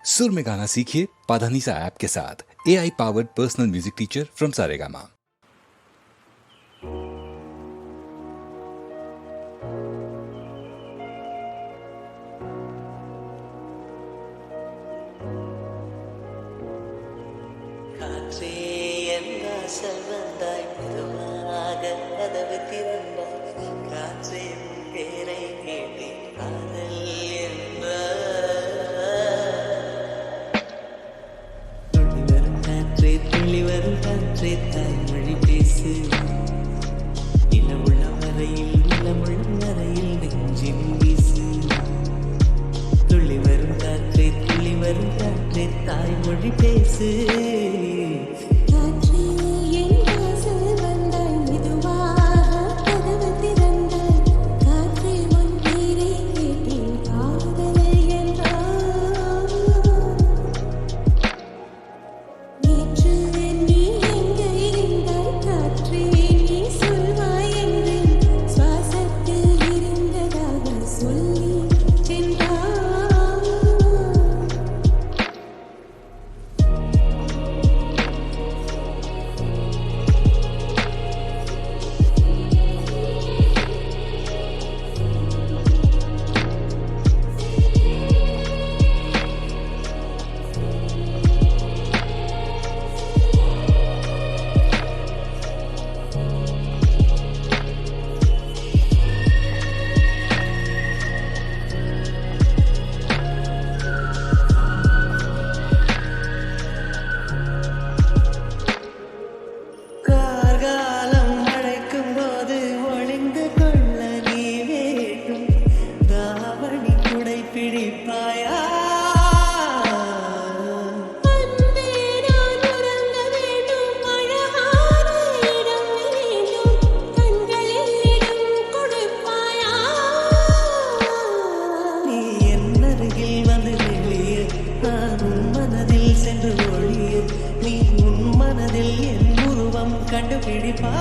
सुर में गाना सीखिए पाधानीसा ऐप के साथ। AI powered personal music teacher from Saregama. செல்வந்தாய் மெதுவாக கதவு திறந்தாய் காற்றே பேரை கேட்டி காதல் என்ற துள்ளி வரும் காற்றே தாய்மொழி பேசு நிலமுள்ள வரையில் நெஞ்சின் வீசு துள்ளி வரும் காற்றே தாய்மொழி பேசு சென்று ஒழிய நீ உன் மனதில் என் உருவம் கண்டுபிடிப்பா.